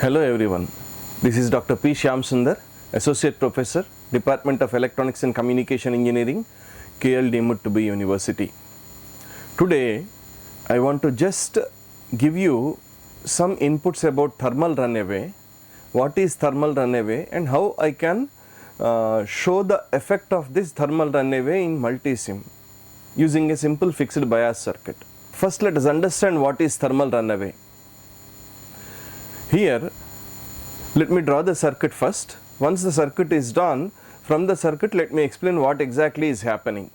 Hello everyone, this is Dr. P. Shyam Sundar, Associate Professor, Department of Electronics and Communication Engineering, KLD Muttubi University. Today, I want to just give you some inputs about thermal runaway, what is thermal runaway and how I can show the effect of this thermal runaway in multisim using a simple fixed bias circuit. First, let us understand what is thermal runaway. Here, let me draw the circuit first. Once the circuit is done, from the circuit let me explain what exactly is happening.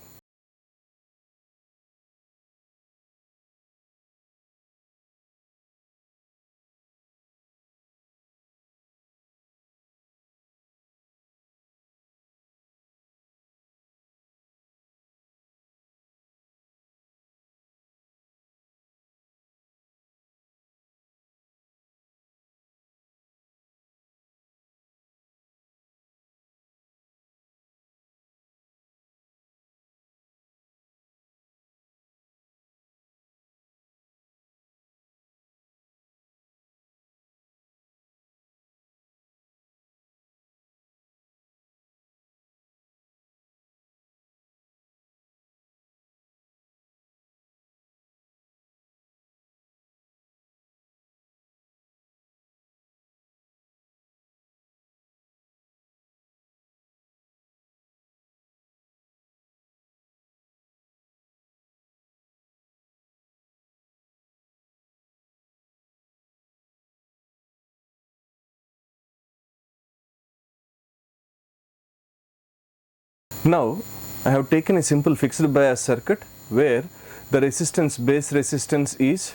Now, I have taken a simple fixed bias circuit where the resistance, base resistance is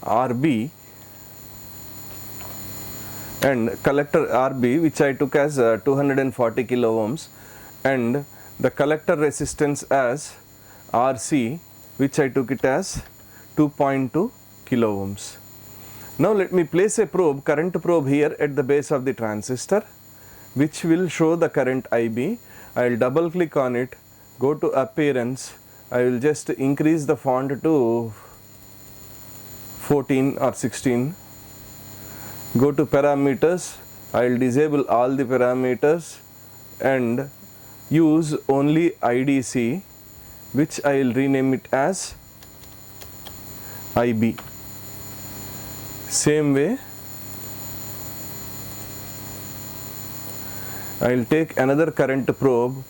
RB and collector RB, which I took as 240 kilo ohms, and the collector resistance as RC, which I took it as 2.2 kilo ohms. Now let me place a probe, current probe here at the base of the transistor, which will show the current IB. I will double click on it, go to appearance, I will just increase the font to 14 or 16, go to parameters, I will disable all the parameters and use only IDC, which I will rename it as IB. Same way, I will take another current probe,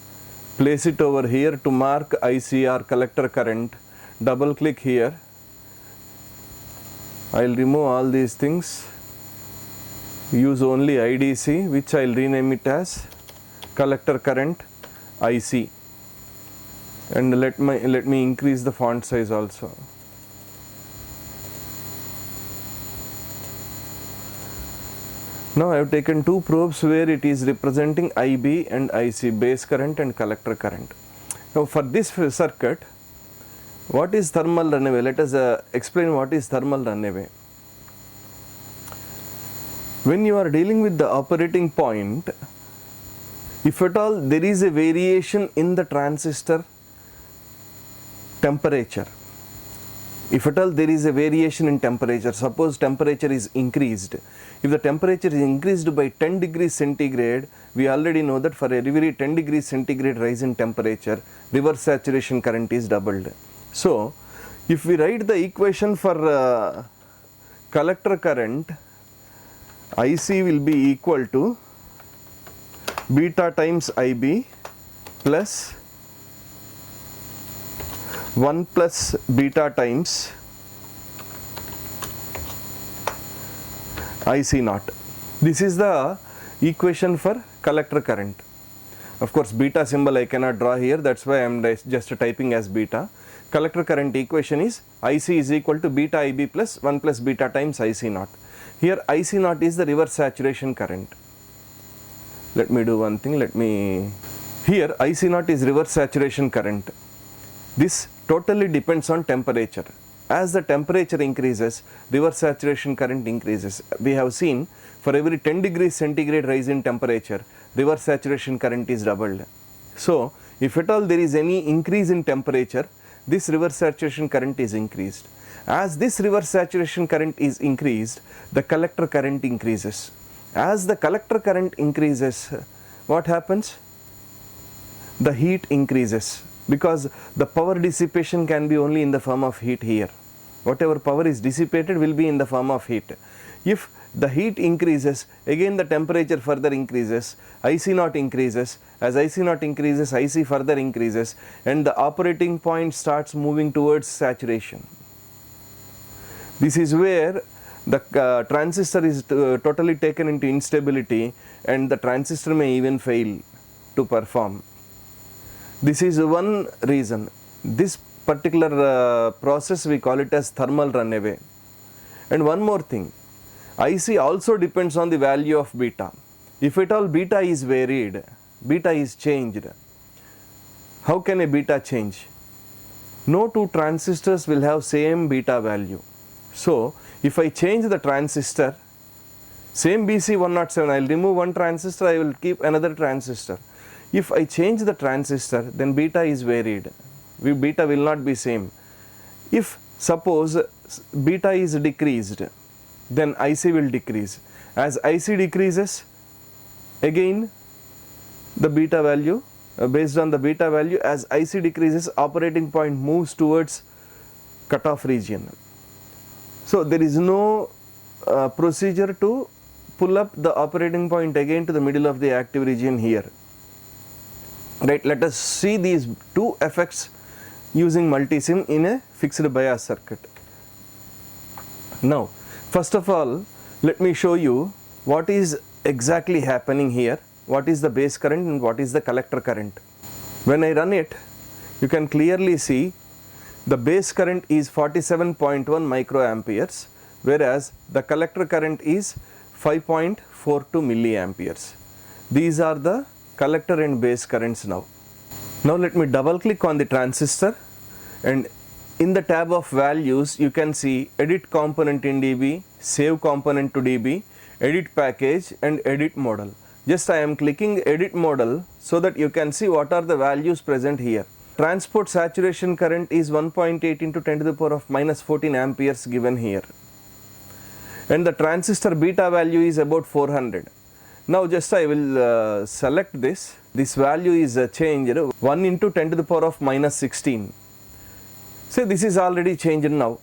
place it over here to mark ICR collector current, double click here, I will remove all these things, use only IDC, which I will rename it as collector current IC, and let me increase the font size also. Now I have taken two probes where it is representing IB and IC, base current and collector current. Now for this circuit, what is thermal runaway? Let us explain what is thermal runaway. When you are dealing with the operating point, if at all there is a variation in the transistor temperature, if at all there is a variation in temperature, suppose temperature is increased. If the temperature is increased by 10 degrees centigrade, we already know that for every 10 degrees centigrade rise in temperature, reverse saturation current is doubled. So, if we write the equation for collector current, IC will be equal to beta times IB plus 1 plus beta times IC naught. This is the equation for collector current. Of course, beta symbol I cannot draw here, that's why I am just typing as beta. Collector current equation is IC is equal to beta IB plus 1 plus beta times IC naught. Here IC naught is the reverse saturation current. Let me do one thing, here IC naught is reverse saturation current. This totally depends on temperature. As the temperature increases, reverse saturation current increases. We have seen for every 10 degrees centigrade rise in temperature, reverse saturation current is doubled. So, if at all there is any increase in temperature, this reverse saturation current is increased. As this reverse saturation current is increased, the collector current increases. As the collector current increases, what happens? The heat increases, because the power dissipation can be only in the form of heat here. Whatever power is dissipated will be in the form of heat. If the heat increases, again the temperature further increases, IC0 increases. As IC0 increases, IC further increases, and the operating point starts moving towards saturation. This is where the transistor is totally taken into instability, and the transistor may even fail to perform. This is one reason. This particular process we call it as thermal runaway. And one more thing, IC also depends on the value of beta. If at all beta is varied, beta is changed, how can a beta change? No two transistors will have same beta value. So if I change the transistor, same BC107, I will remove one transistor, I will keep another transistor. If I change the transistor, then beta is varied. Beta will not be same. If suppose beta is decreased, then IC will decrease. As IC decreases, again the beta value, based on the beta value, as IC decreases, operating point moves towards cutoff region. So there is no procedure to pull up the operating point again to the middle of the active region here. Right, let us see these two effects using multisim in a fixed bias circuit. Now, first of all, let me show you what is exactly happening here, what is the base current and what is the collector current. When I run it, you can clearly see the base current is 47.1 microamperes, whereas the collector current is 5.42 milliamperes. These are the collector and base currents now. Now let me double click on the transistor, and in the tab of values you can see edit component in dB, save component to dB, edit package and edit model. Just I am clicking edit model so that you can see what are the values present here. Transport saturation current is 1.8 into 10 to the power of minus 14 amperes given here, and the transistor beta value is about 400. Now just I will select this. This value is changed 1 into 10 to the power of minus 16. So this is already changed now.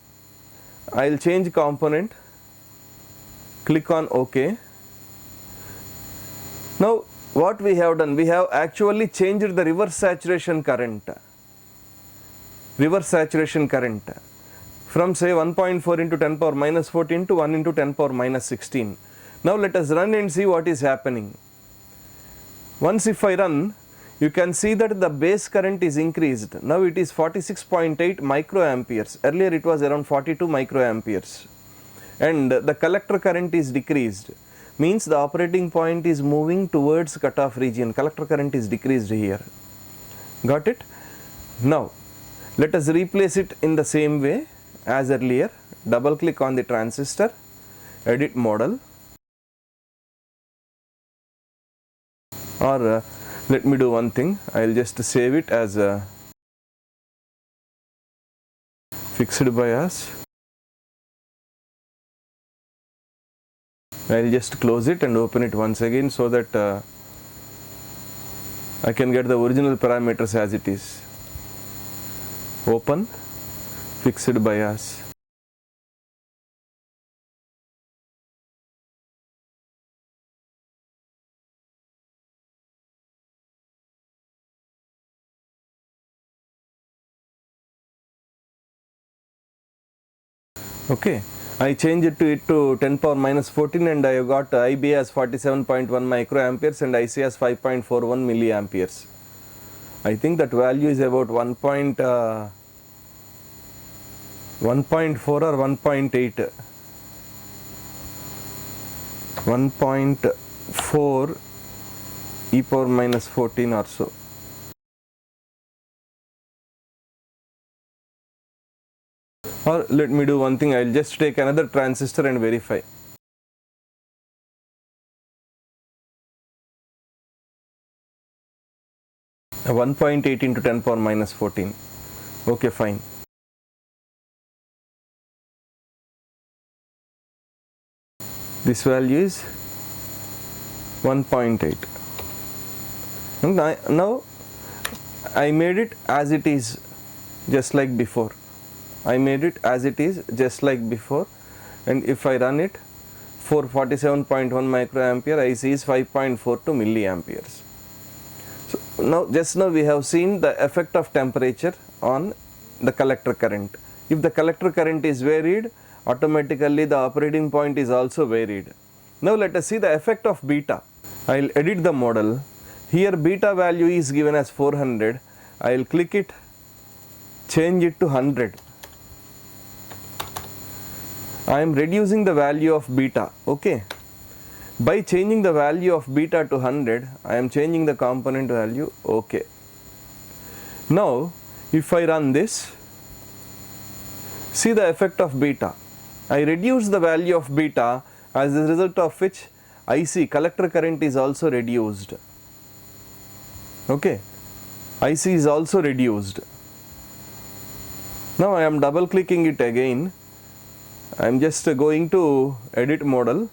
I will change component, click on OK. Now what we have done, we have actually changed the reverse saturation current. Reverse saturation current from say 1.4 into 10 power minus 14 to 1 into 10 power minus 16. Now let us run and see what is happening. Once if I run, you can see that the base current is increased. Now it is 46.8 microamperes. Earlier it was around 42 microamperes. And the collector current is decreased. Means the operating point is moving towards cutoff region. Collector current is decreased here. Got it? Now let us replace it in the same way as earlier. Double click on the transistor, edit model. Or let me do one thing, I will just save it as a fixed bias. I will just close it and open it once again so that I can get the original parameters as it is. Open, fixed bias. Okay, I changed it to 10 power minus 14 and I got IB as 47.1 microamperes and IC as 5.41 milliamperes. I think that value is about 1.4 or 1.8. 1.4 e power minus 14 or so. Or let me do one thing, I will just take another transistor and verify. A 1.8 into 10 power minus 14. Okay, fine. This value is 1.8. And now I made it as it is, just like before. I made it as it is, just like before, and if I run it, 447.1 microampere, IC is 5.42 milliamperes. So just now we have seen the effect of temperature on the collector current. If the collector current is varied, automatically the operating point is also varied. Now let us see the effect of beta. I will edit the model. Here beta value is given as 400. I will click it, change it to 100. I am reducing the value of beta, okay. By changing the value of beta to 100, I am changing the component value, okay. Now, if I run this, see the effect of beta. I reduce the value of beta, as a result of which IC, collector current, is also reduced, okay. IC is also reduced. Now I am double clicking it again. I am just going to edit model,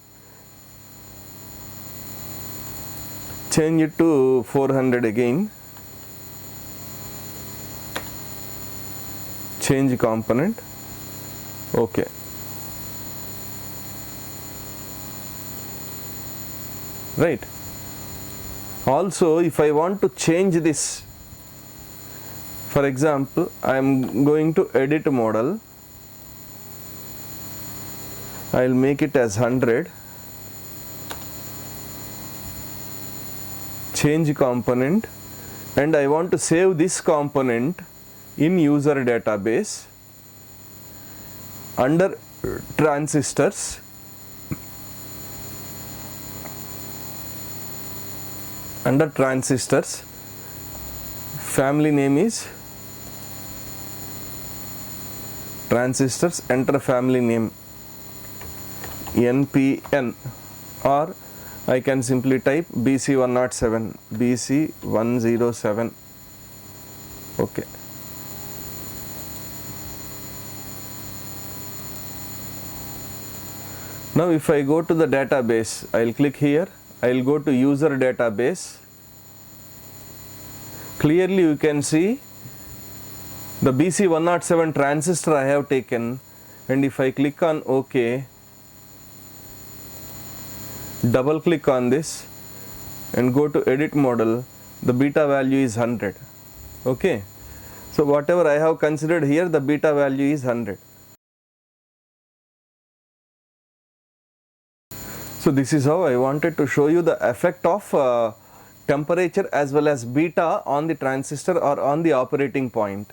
change it to 400 again, change component, okay. Right. Also, if I want to change this, for example, I am going to edit model. I will make it as 100, change component, and I want to save this component in user database under transistors. Under transistors, family name is transistors, enter family name NPN, or I can simply type BC107, BC107, okay. Now if I go to the database, I will click here, I will go to user database. Clearly you can see the BC107 transistor I have taken, and if I click on OK, double click on this and go to edit model, the beta value is 100, okay. So whatever I have considered here, the beta value is 100. So this is how I wanted to show you the effect of temperature as well as beta on the transistor or on the operating point.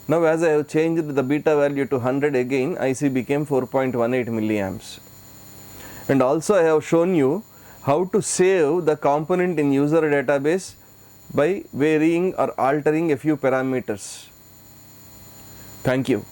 Now as I have changed the beta value to 100 again, IC became 4.18 milliamps. And also I have shown you how to save the component in user database by varying or altering a few parameters. Thank you.